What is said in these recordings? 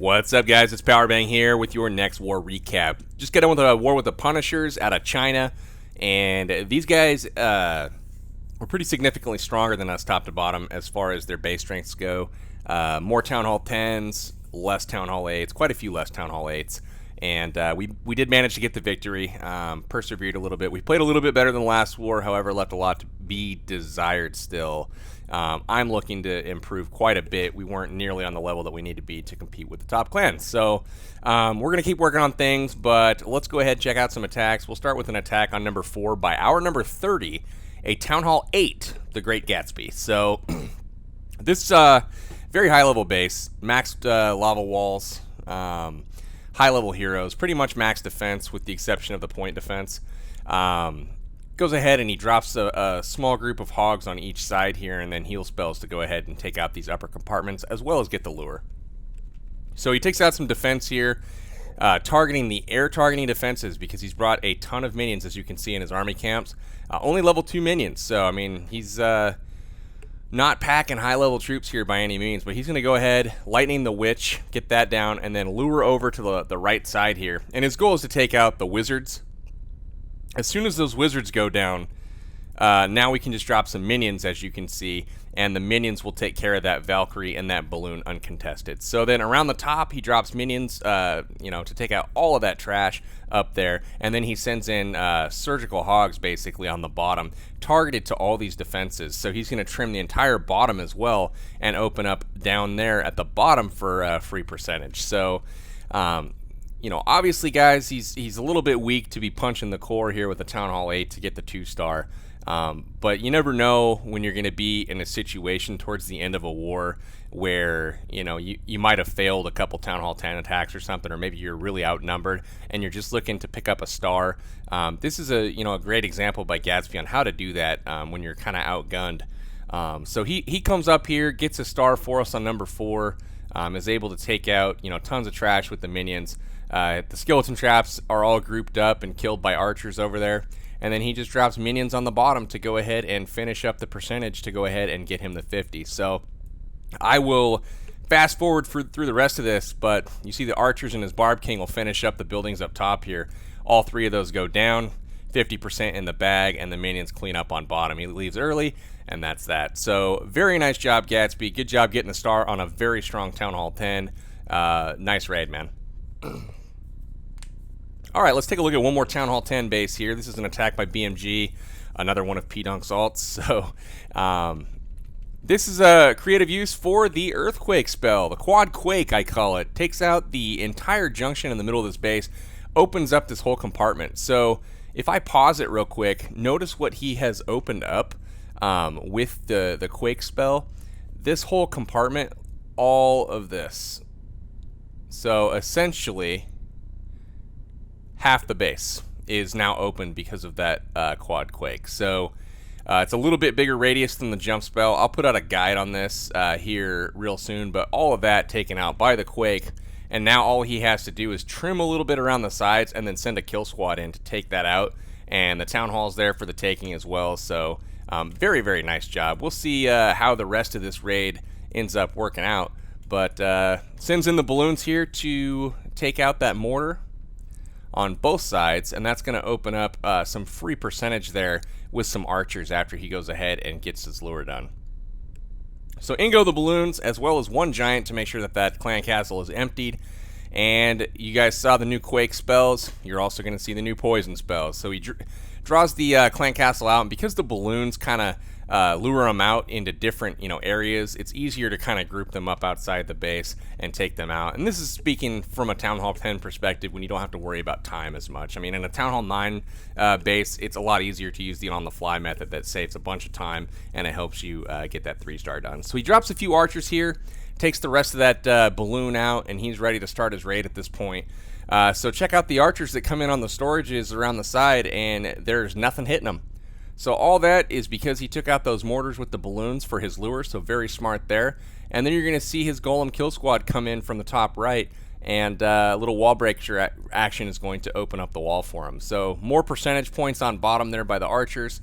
What's up, guys? It's Powerbang here with your next war recap. Just got done with a war with the Punishers out of China, and these guys were pretty significantly stronger than us top to bottom as far as their base strengths go. More Town Hall 10s, less Town Hall 8s, quite a few less Town Hall 8s, and we did manage to get the victory, persevered a little bit. We played a little bit better than the last war, however, left a lot to be desired still. I'm looking to improve quite a bit. We weren't nearly on the level that we need to be to compete with the top clans. So we're going to keep working on things, but let's go ahead and check out some attacks. We'll start with an attack on number 4 by our number 30, a Town Hall 8, the Great Gatsby. So this very high-level base, maxed lava walls, high-level heroes, pretty much max defense with the exception of the point defense. Goes ahead and he drops a small group of hogs on each side here and then heal spells to go ahead and take out these upper compartments as well as get the lure. So he takes out some defense here, targeting the air targeting defenses because he's brought a ton of minions, as you can see in his army camps. Only level 2 minions, so I mean he's not packing high level troops here by any means, but he's going to go ahead, lightning the witch, get that down, and then lure over to the right side here. And his goal is to take out the wizards. As soon as those wizards go down, now we can just drop some minions, as you can see, and the minions will take care of that Valkyrie and that balloon uncontested. So then around the top, he drops minions, to take out all of that trash up there, and then he sends in surgical hogs basically on the bottom, targeted to all these defenses. So he's going to trim the entire bottom as well and open up down there at the bottom for free percentage. So obviously, guys, he's a little bit weak to be punching the core here with the Town Hall 8 to get the 2-star. But you never know when you're going to be in a situation towards the end of a war where, you might have failed a couple Town Hall 10 attacks or something, or maybe you're really outnumbered and you're just looking to pick up a star. This is a great example by Gatsby on how to do that when you're kind of outgunned. So he comes up here, gets a star for us on number 4, is able to take out, tons of trash with the minions. The skeleton traps are all grouped up and killed by archers over there. And then he just drops minions on the bottom to go ahead and finish up the percentage to go ahead and get him the 50. So I will fast forward through the rest of this, but you see the archers and his Barb King will finish up the buildings up top here. All 3 of those go down, 50% in the bag, and the minions clean up on bottom. He leaves early, and that's that. So very nice job, Gatsby. Good job getting the star on a very strong Town Hall 10. Nice raid, man. All right, let's take a look at one more Town Hall 10 base here. This is an attack by BMG, another one of P-Dunk's alts. So this is a creative use for the Earthquake spell, the Quad Quake, I call it. Takes out the entire junction in the middle of this base, opens up this whole compartment. So if I pause it real quick, notice what he has opened up with the Quake spell. This whole compartment, all of this. So essentially, half the base is now open because of that Quad Quake. So it's a little bit bigger radius than the jump spell. I'll put out a guide on this here real soon, but all of that taken out by the Quake, and now all he has to do is trim a little bit around the sides and then send a kill squad in to take that out, and the Town Hall's there for the taking as well. So very, very nice job. We'll see how the rest of this raid ends up working out, but sends in the balloons here to take out that mortar on both sides, and that's going to open up some free percentage there with some archers after he goes ahead and gets his lure done. So in go the balloons, as well as one giant to make sure that that clan castle is emptied. And you guys saw the new Quake spells. You're also going to see the new poison spells. So he draws the clan castle out, and because the balloons kind of lure them out into different areas, it's easier to kind of group them up outside the base and take them out. And this is speaking from a Town Hall 10 perspective when you don't have to worry about time as much. I mean, in a Town Hall 9 base, it's a lot easier to use the on-the-fly method that saves a bunch of time and it helps you get that 3-star done. So he drops a few archers here, takes the rest of that balloon out, and he's ready to start his raid at this point. So check out the archers that come in on the storages around the side, and there's nothing hitting them. So all that is because he took out those mortars with the balloons for his lure, so very smart there. And then you're going to see his golem kill squad come in from the top right, and a little wall breaker action is going to open up the wall for him. So more percentage points on bottom there by the archers.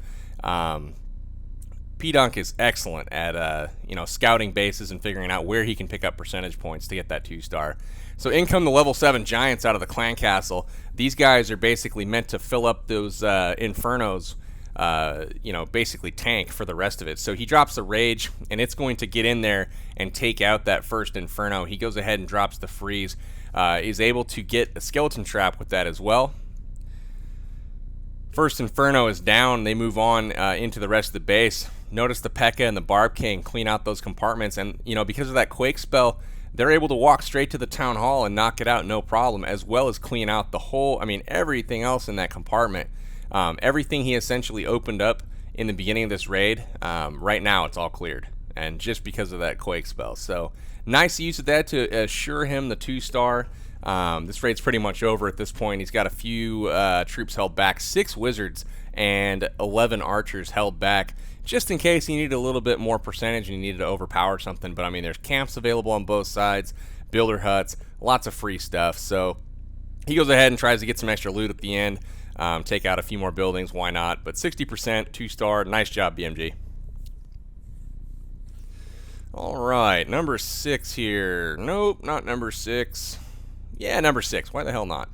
P-Dunk is excellent at scouting bases and figuring out where he can pick up percentage points to get that 2-star. So in come the level 7 giants out of the clan castle. These guys are basically meant to fill up those infernos, basically tank for the rest of it. So he drops the rage, and it's going to get in there and take out that first inferno. He goes ahead and drops the freeze. Is able to get a skeleton trap with that as well. First inferno is down. They move on into the rest of the base. Notice the P.E.K.K.A. and the Barb King clean out those compartments, and because of that Quake spell, they're able to walk straight to the town hall and knock it out no problem, as well as clean out the whole, everything else in that compartment. Everything he essentially opened up in the beginning of this raid, right now it's all cleared, and just because of that Quake spell. So nice use of that to assure him the 2-star. This raid's pretty much over at this point. He's got a few troops held back, 6 wizards and 11 archers held back, just in case he needed a little bit more percentage and he needed to overpower something. But there's camps available on both sides, builder huts, lots of free stuff. So he goes ahead and tries to get some extra loot at the end, take out a few more buildings, why not? But 60%, 2-star, nice job, BMG. All right, number 6 here. Nope, not number 6. Yeah, number 6. Why the hell not?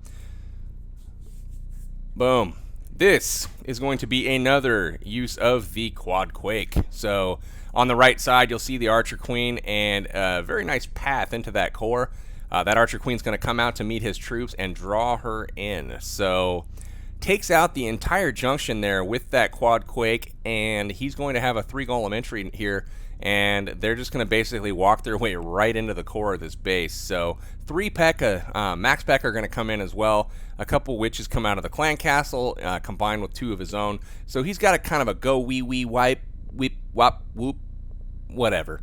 Boom. This is going to be another use of the Quad Quake. So on the right side, you'll see the Archer Queen and a very nice path into that core. That Archer Queen's going to come out to meet his troops and draw her in. So takes out the entire junction there with that Quad Quake, and he's going to have a 3 golem entry here, and they're just going to basically walk their way right into the core of this base. So 3 P.E.K.K.A. Max P.E.K.K.A. are going to come in as well. A couple witches come out of the clan castle, combined with 2 of his own. So he's got a kind of a go wee wee wipe, weep wop whoop, whatever.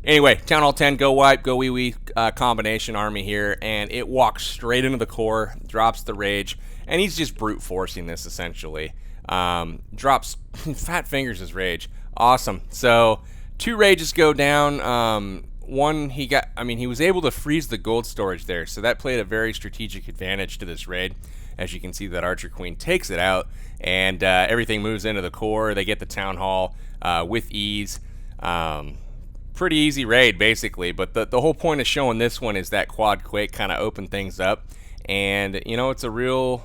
Anyway, Town Hall 10, go wipe, go wee wee combination army here, and it walks straight into the core, drops the rage, and he's just brute forcing this essentially. Drops Fat Fingers' his rage. Awesome. So 2 rages go down. One, he was able to freeze the gold storage there, so that played a very strategic advantage to this raid. As you can see, that Archer Queen takes it out, and everything moves into the core. They get the town hall with ease. Pretty easy raid, basically, but the whole point of showing this one is that Quad Quake kind of opened things up, and it's a real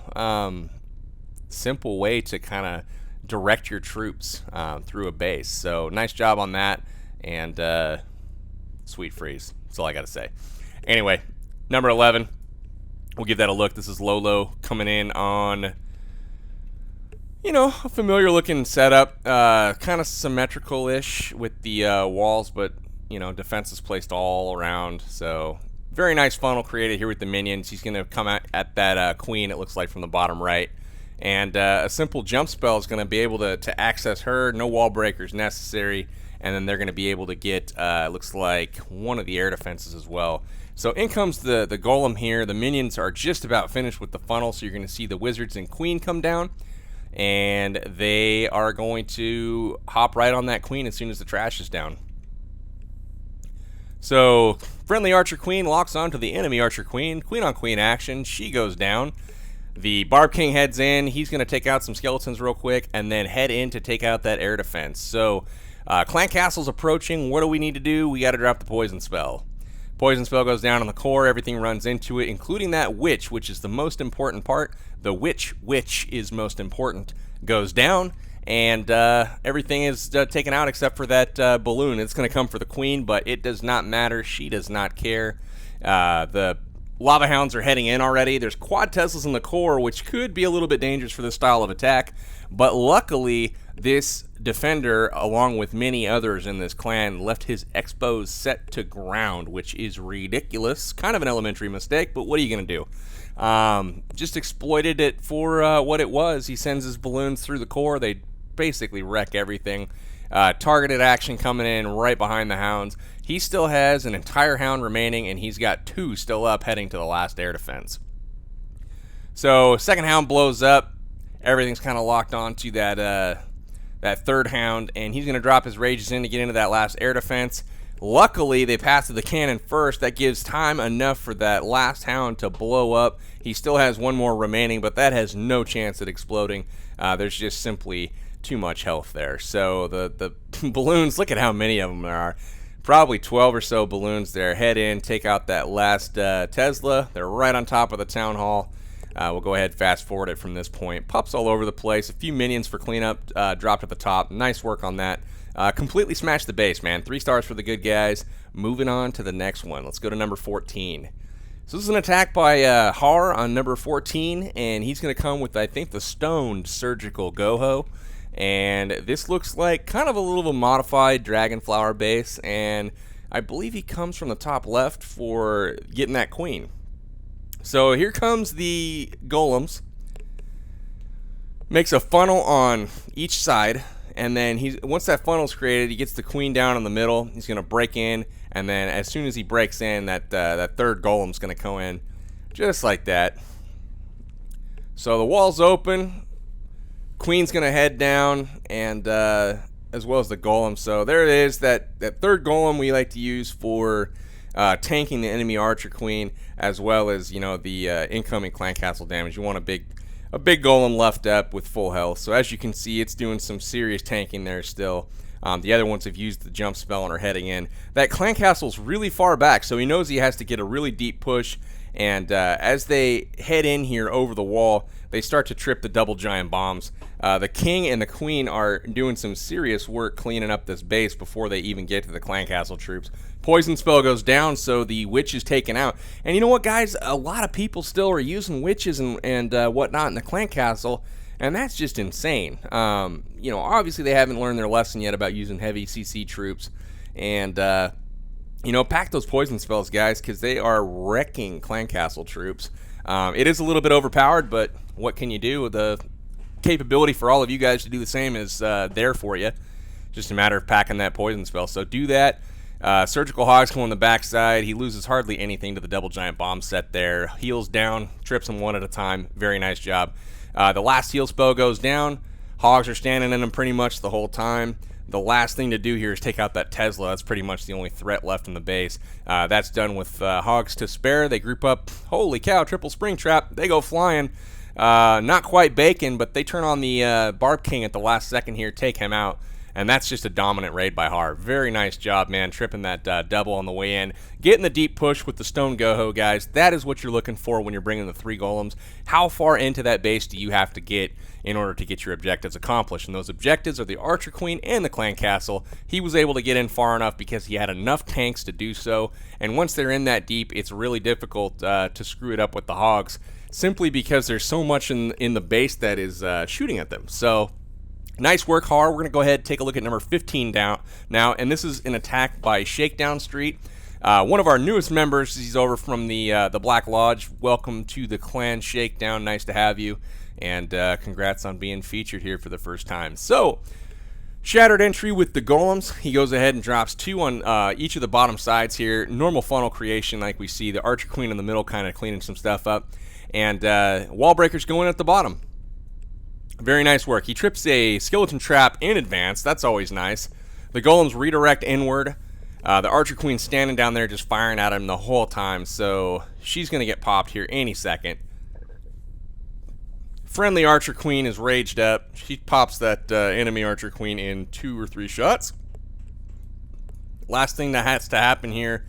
simple way to kind of direct your troops through a base. So nice job on that, and sweet freeze. That's all I got to say. Anyway, number 11, we'll give that a look. This is Lolo coming in on, a familiar looking setup, kind of symmetrical-ish with the walls, but defenses placed all around. So very nice funnel created here with the minions. He's going to come out at that queen, it looks like, from the bottom right. And a simple jump spell is going to be able to access her. No wall breakers necessary. And then they're going to be able to get, looks like, one of the air defenses as well. So in comes the golem here. The minions are just about finished with the funnel. So you're going to see the wizards and queen come down. And they are going to hop right on that queen as soon as the trash is down. So friendly Archer Queen locks onto the enemy Archer Queen. Queen on queen action. She goes down. The Barb King heads in. He's going to take out some skeletons real quick and then head in to take out that air defense. So clan castle's approaching. What do we need to do? We got to drop the poison spell. Poison spell goes down on the core. Everything runs into it, including that witch, which is the most important part. The which is most important, goes down, and everything is taken out except for that balloon. It's going to come for the queen, but it does not matter. She does not care. The lava hounds are heading in already. There's quad Teslas in the core, which could be a little bit dangerous for this style of attack, but luckily this defender, along with many others in this clan, left his expos set to ground, which is ridiculous. Kind of an elementary mistake, but what are you going to do? Just exploited it for what it was. He sends his balloons through the core. They basically wreck everything. Targeted action coming in right behind the hounds. He still has an entire hound remaining, and he's got 2 still up heading to the last air defense. So second hound blows up. Everything's kind of locked onto that third hound, and he's going to drop his rages in to get into that last air defense. Luckily, they passed to the cannon first. That gives time enough for that last hound to blow up. He still has 1 more remaining, but that has no chance at exploding. There's just simply too much health there. So the balloons, look at how many of them there are. Probably 12 or so balloons there. Head in, take out that last Tesla. They're right on top of the town hall. We'll go ahead, fast forward it from this point. Pups all over the place. A few minions for cleanup dropped at the top. Nice work on that. Completely smashed the base, man. 3 stars for the good guys. Moving on to the next one. Let's go to number 14. So this is an attack by Har on number 14, and he's going to come with, I think, the stoned surgical Goho. And this looks like kind of a little bit modified Dragonflower base, and I believe he comes from the top left for getting that queen. So here comes the golems. Makes a funnel on each side, and then once that funnel's created, he gets the queen down in the middle. He's going to break in, and then as soon as he breaks in, that third golem's going to go in, just like that. So the wall's open. Queen's going to head down, and as well as the golem. So there it is, that third golem we like to use for tanking the enemy archer queen, as well as, you know, the incoming clan castle damage. You want a big golem left up with full health. So as you can see, it's doing some serious tanking there still. The other ones have used the jump spell and are heading in. That clan castle's really far back, so he knows he has to get a really deep push. And as they head in here over the wall, they start to trip the double giant bombs. The king and the queen are doing some serious work cleaning up this base before they even get to the clan castle troops. Poison spell goes down, so the witch is taken out. And you know what, guys? A lot of people still are using witches and whatnot in the clan castle, and that's just insane. You know, obviously they haven't learned their lesson yet about using heavy CC troops. And you know, pack those poison spells, guys, because they are wrecking clan castle troops. It is a little bit overpowered, but what can you do? The capability for all of you guys to do the same is there for you. Just a matter of packing that poison spell. So do that. Surgical Hogs come on the backside. He loses hardly anything to the double giant bomb set there. Heals down, trips them one at a time. Very nice job. The last heal spell goes down. Hogs are standing in them pretty much the whole time. The last thing to do here is take out that Tesla. That's pretty much the only threat left in the base. That's done with Hogs to spare. They group up. Holy cow, triple spring trap. They go flying. Not quite bacon, but they turn on the Barb King at the last second here, take him out. And that's just a dominant raid by Har. Very nice job, man, tripping that double on the way in. Getting the deep push with the stone Goho, guys. That is what you're looking for when you're bringing the 3 golems. How far into that base do you have to get in order to get your objectives accomplished? And those objectives are the Archer Queen and the Clan Castle. He was able to get in far enough because he had enough tanks to do so. And once they're in that deep, it's really difficult to screw it up with the Hogs, simply because there's so much in the base that is shooting at them. So nice work, Har. We're going to go ahead and take a look at number 15 down now, and this is an attack by Shakedown Street. One of our newest members. He's over from the Black Lodge. Welcome to the clan, Shakedown. Nice to have you, and congrats on being featured here for the first time. So, shattered entry with the golems. He goes ahead and drops 2 on each of the bottom sides here. Normal funnel creation like we see. The Archer Queen in the middle kind of cleaning some stuff up, and wall breakers going at the bottom. Very nice work. He trips a skeleton trap in advance. That's always nice. The golems redirect inward. The Archer Queen standing down there just firing at him the whole time, so she's going to get popped here any second. Friendly Archer Queen is raged up. She pops that enemy Archer Queen in 2 or 3 shots. Last thing that has to happen here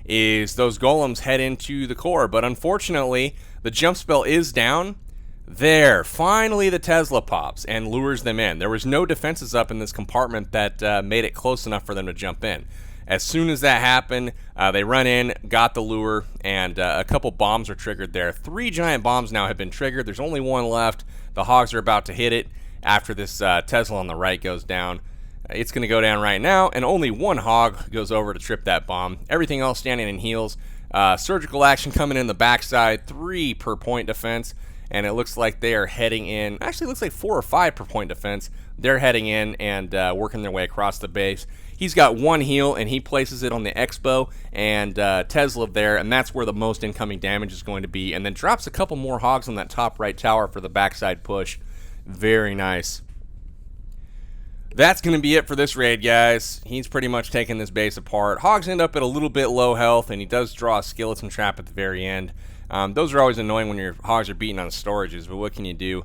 is those golems head into the core, but unfortunately, the jump spell is down. There, finally the Tesla pops and lures them in. There was no defenses up in this compartment that made it close enough for them to jump in. As soon as that happened, they run in, got the lure, and a couple bombs are triggered there. 3 giant bombs now have been triggered. There's only 1 left. The Hogs are about to hit it after this Tesla on the right goes down. It's going to go down right now, and only 1 Hog goes over to trip that bomb. Everything else standing in heals. Surgical action coming in the backside, 3 per point defense. And it looks like they are heading in. Actually, it looks like 4 or 5 per point defense. They're heading in and working their way across the base. He's got 1 heal, and he places it on the Expo and Tesla there, and that's where the most incoming damage is going to be. And then drops a couple more Hogs on that top right tower for the backside push. Very nice. That's going to be it for this raid, guys. He's pretty much taking this base apart. Hogs end up at a little bit low health, and he does draw a skeleton trap at the very end. Those are always annoying when your Hogs are beating on storages, but what can you do?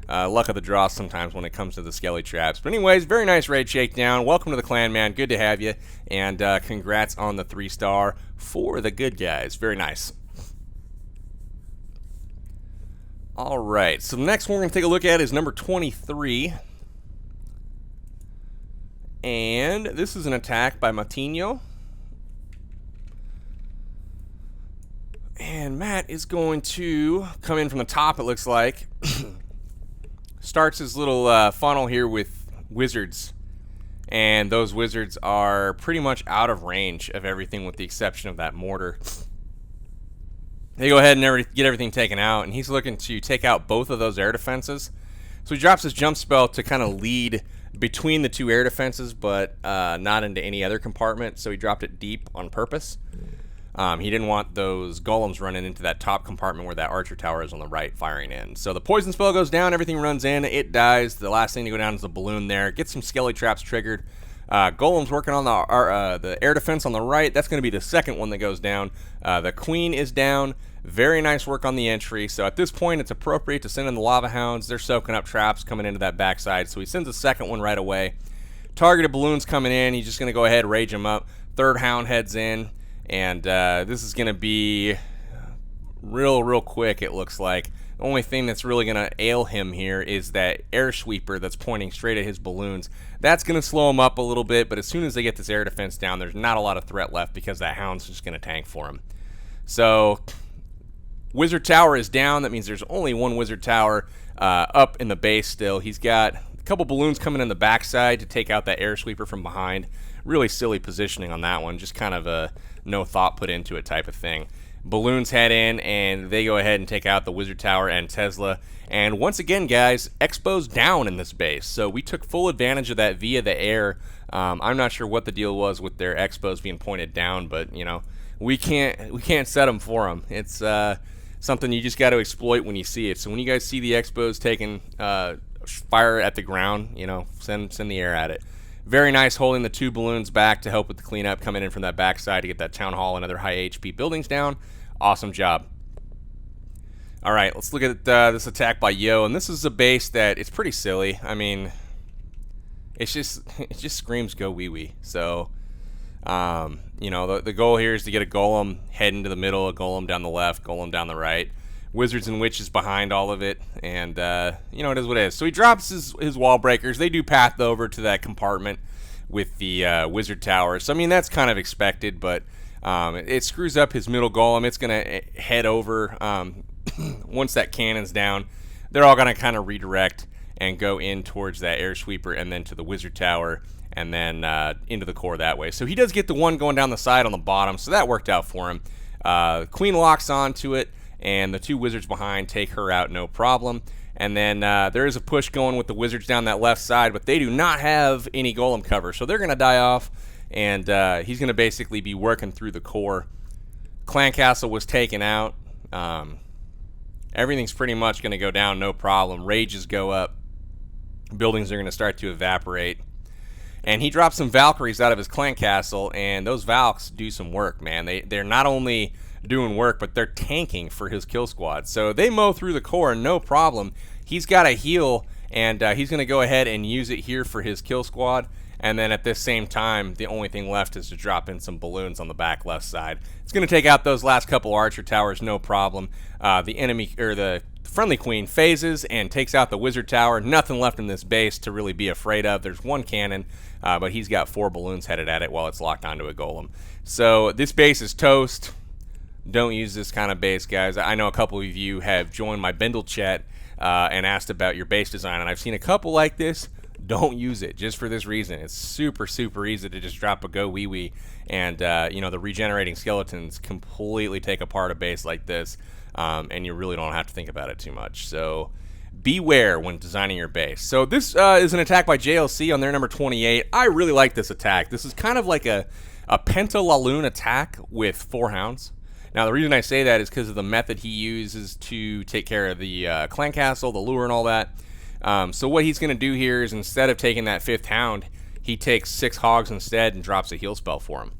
Luck of the draw sometimes when it comes to the skelly traps. But anyways, very nice raid shakedown. Welcome to the clan, man. Good to have you. And congrats on the 3-star for the good guys. Very nice. All right, so the next one we're going to take a look at is number 23. And this is an attack by Matino. And Matt is going to come in from the top, it looks like. Starts his little funnel here with wizards. And those wizards are pretty much out of range of everything with the exception of that mortar. They go ahead and get everything taken out, and he's looking to take out both of those air defenses. So he drops his jump spell to kind of lead between the two air defenses, but not into any other compartment, so he dropped it deep on purpose. He didn't want those golems running into that top compartment where that archer tower is on the right firing in. So the poison spell goes down, everything runs in, it dies. The last thing to go down is the balloon there. Get some skelly traps triggered. Golem's working on the air defense on the right. That's going to be the second one that goes down. The queen is down. Very nice work on the entry. So at this point, it's appropriate to send in the lava hounds. They're soaking up traps coming into that backside. So he sends a second one right away. Targeted balloons coming in. He's just going to go ahead and rage them up. Third hound heads in. And this is going to be real quick, it looks like. The only thing that's really going to ail him here is that air sweeper that's pointing straight at his balloons. That's going to slow him up a little bit, but as soon as they get this air defense down, there's not a lot of threat left because that hound's just going to tank for him. So, wizard tower is down. That means there's only one wizard tower up in the base still. He's got a couple balloons coming in the backside to take out that air sweeper from behind. Really silly positioning on that one. Just kind of a no thought put into it type of thing. Balloons head in, and they go ahead and take out the wizard tower and Tesla. And once again, guys, Expo's down in this base. So we took full advantage of that via the air. I'm not sure what the deal was with their Expos being pointed down, but, you know, we can't set them for them. It's something you just got to exploit when you see it. So when you guys see the Expos taking fire at the ground, you know, send the air at it. Very nice holding the two balloons back to help with the cleanup, coming in from that backside to get that town hall and other high HP buildings down. Awesome job. All right, let's look at this attack by Yo, and this is a base that it's pretty silly. I mean, it just screams go wee wee. So, you know, the goal here is to get a golem head into the middle, a golem down the left, golem down the right. Wizards and witches behind all of it, and you know, it is what it is. So he drops his wall breakers. They do path over to that compartment with the wizard tower. So I mean, that's kind of expected, but it screws up his middle golem. It's gonna head over once that cannon's down. They're all gonna kind of redirect and go in towards that air sweeper and then to the wizard tower and then into the core that way. So he does get the one going down the side on the bottom, so that worked out for him. Queen locks onto it, and the two wizards behind take her out no problem. And then there is a push going with the wizards down that left side, but they do not have any golem cover, so they're going to die off, and he's going to basically be working through the core. Clan Castle was taken out. Everything's pretty much going to go down no problem. Rages go up. Buildings are going to start to evaporate. And he drops some Valkyries out of his Clan Castle, and those Valks do some work, man. They're not only doing work, but they're tanking for his kill squad. So they mow through the core, no problem. He's got a heal, and he's going to go ahead and use it here for his kill squad. And then at this same time, the only thing left is to drop in some balloons on the back left side. It's going to take out those last couple archer towers, no problem. The enemy, or the friendly queen, phases and takes out the wizard tower. Nothing left in this base to really be afraid of. There's one cannon, but he's got 4 balloons headed at it while it's locked onto a golem. So this base is toast. Don't use this kind of base, guys. I know a couple of you have joined my Bindle chat and asked about your base design, and I've seen a couple like this. Don't use it just for this reason. It's super easy to just drop a go wee wee, and you know, the regenerating skeletons completely take apart a base like this, and you really don't have to think about it too much. So beware when designing your base. So this is an attack by JLC on their number 28. I really like this attack. This is kind of like a Pentalaloon attack with 4 hounds. Now, the reason I say that is because of the method he uses to take care of the clan castle, the lure, and all that. So what he's going to do here is, instead of taking that 5th hound, he takes 6 hogs instead and drops a heal spell for him.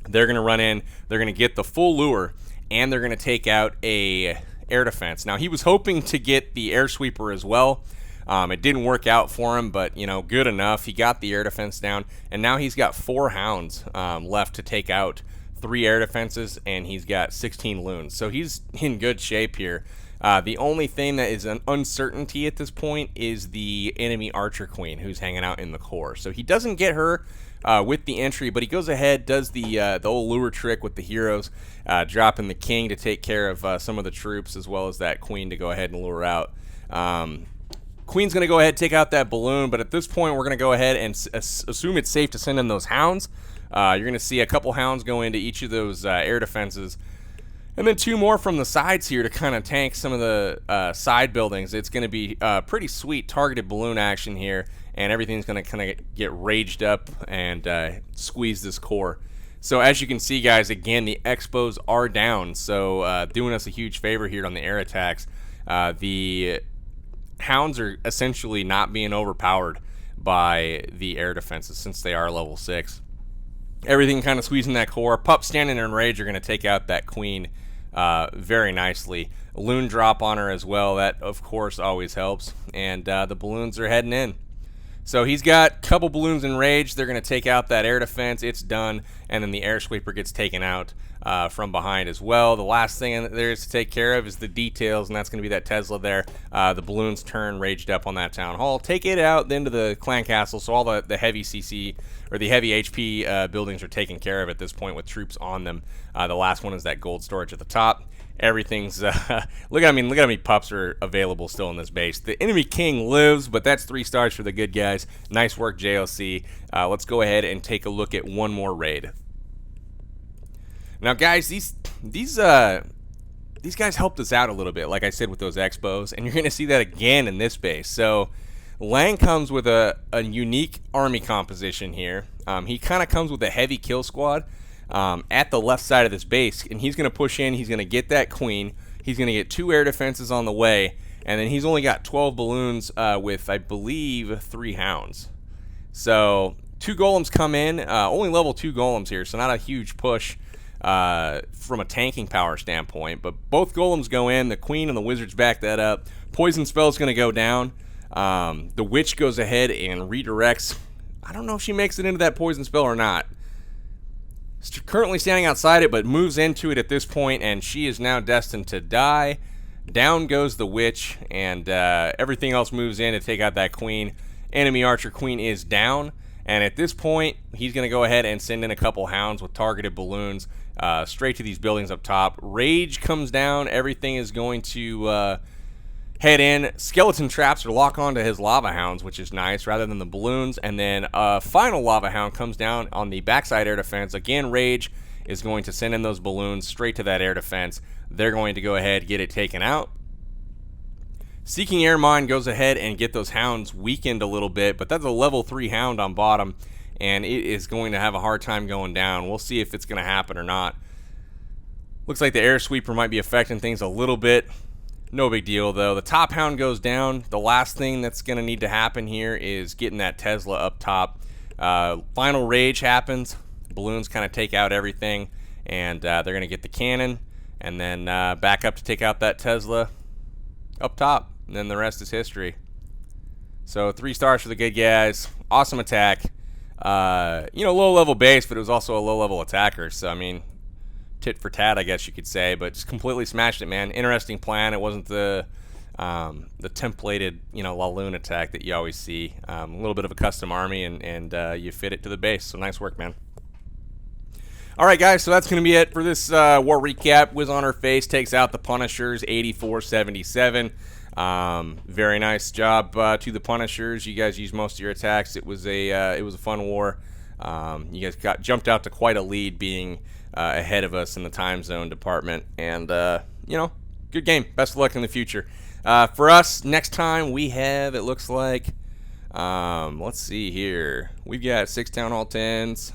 They're going to run in, they're going to get the full lure, and they're going to take out a air defense. Now, he was hoping to get the air sweeper as well. It didn't work out for him, but, you know, good enough. He got the air defense down, and now he's got 4 hounds left to take out 3 air defenses, and he's got 16 loons. So he's in good shape here. The only thing that is an uncertainty at this point is the enemy archer queen who's hanging out in the core. So he doesn't get her with the entry, but he goes ahead, does the old lure trick with the heroes, dropping the king to take care of some of the troops, as well as that queen to go ahead and lure out. Queen's going to go ahead and take out that balloon, but at this point we're going to go ahead and assume it's safe to send in those hounds. You're going to see a couple hounds go into each of those air defenses, and then 2 more from the sides here to kind of tank some of the side buildings. It's going to be pretty sweet targeted balloon action here, and everything's going to kind of get raged up and squeeze this core. So as you can see, guys, again, the expos are down, so doing us a huge favor here on the air attacks. The hounds are essentially not being overpowered by the air defenses since they are level 6. Everything kind of squeezing that core. Pup standing in rage are going to take out that queen very nicely. Loon drop on her as well. That, of course, always helps. And the balloons are heading in. So he's got a couple balloons in rage. They're going to take out that air defense. It's done. And then the air sweeper gets taken out from behind as well. The last thing there is to take care of is the details, and that's going to be that Tesla there. The balloons turn raged up on that town hall. Take it out then to the clan castle, so all the heavy CC or the heavy HP buildings are taken care of at this point with troops on them. The last one is that gold storage at the top. Everything's look at look at how many pups are available still in this base. The enemy king lives, but that's 3 stars for the good guys. Nice work, JLC. Let's go ahead and take a look at one more raid. Now, guys, these guys helped us out a little bit, like I said, with those expos, and you're going to see that again in this base. So Lang comes with a unique army composition here. He kind of comes with a heavy kill squad at the left side of this base, and he's going to push in. He's going to get that queen. He's going to get 2 air defenses on the way, and then he's only got 12 balloons with, I believe, 3 hounds. So 2 golems come in, only level 2 golems here, so not a huge push from a tanking power standpoint, but both golems go in. The queen and the wizards back that up. Poison spell is going to go down. The witch goes ahead and redirects. I don't know if she makes it into that poison spell or not. She's currently standing outside it, but moves into it at this point, and she is now destined to die. Down goes the witch, and everything else moves in to take out that queen. Enemy archer queen is down, and at this point, he's going to go ahead and send in a couple hounds with targeted balloons straight to these buildings up top. Rage comes down. Everything is going to head in. Skeleton traps are lock onto his lava hounds, which is nice, rather than the balloons. And then a final lava hound comes down on the backside air defense. Again, Rage is going to send in those balloons straight to that air defense. They're going to go ahead and get it taken out. Seeking Air Mine goes ahead and get those hounds weakened a little bit, but that's a level 3 hound on bottom, and it is going to have a hard time going down. We'll see if it's going to happen or not. Looks like the air sweeper might be affecting things a little bit. No big deal, though. The top hound goes down. The last thing that's going to need to happen here is getting that Tesla up top. Final rage happens. Balloons kind of take out everything, and they're going to get the cannon, and then back up to take out that Tesla up top, and then the rest is history. So 3 stars for the good guys. Awesome attack. Low level base, but it was also a low level attacker, so I mean, tit for tat, I guess you could say, but just completely smashed it, man. Interesting plan. It wasn't the templated, Laloon attack that you always see. A little bit of a custom army, and you fit it to the base. So nice work, man. All right, guys. So that's going to be it for this war recap. Wiz on her face takes out the Punishers, 84-77. Very nice job to the Punishers. You guys used most of your attacks. It was a fun war. You guys jumped out to quite a lead, being ahead of us in the time zone department, and good game. Best of luck in the future. For us, next time we have, it looks like, let's see here, we've got 6 Town Hall 10s,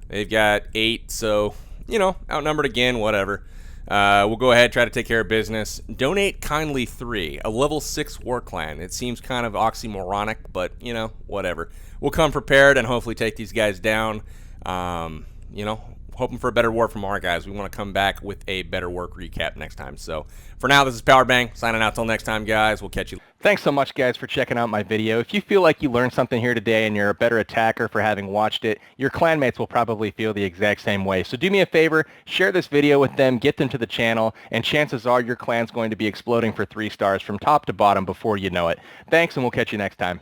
they've got 8, so outnumbered again, whatever. We'll go ahead, try to take care of business. Donate Kindly 3, a level 6 war clan. It seems kind of oxymoronic, but whatever. We'll come prepared and hopefully take these guys down. hoping for a better war from our guys. We want to come back with a better work recap next time. So for now, this is Powerbang signing out. Till next time, guys. We'll catch you. Thanks so much, guys, for checking out my video. If you feel like you learned something here today and you're a better attacker for having watched it, your clanmates will probably feel the exact same way. So do me a favor, share this video with them, get them to the channel, and chances are your clan's going to be exploding for 3 stars from top to bottom before you know it. Thanks, and we'll catch you next time.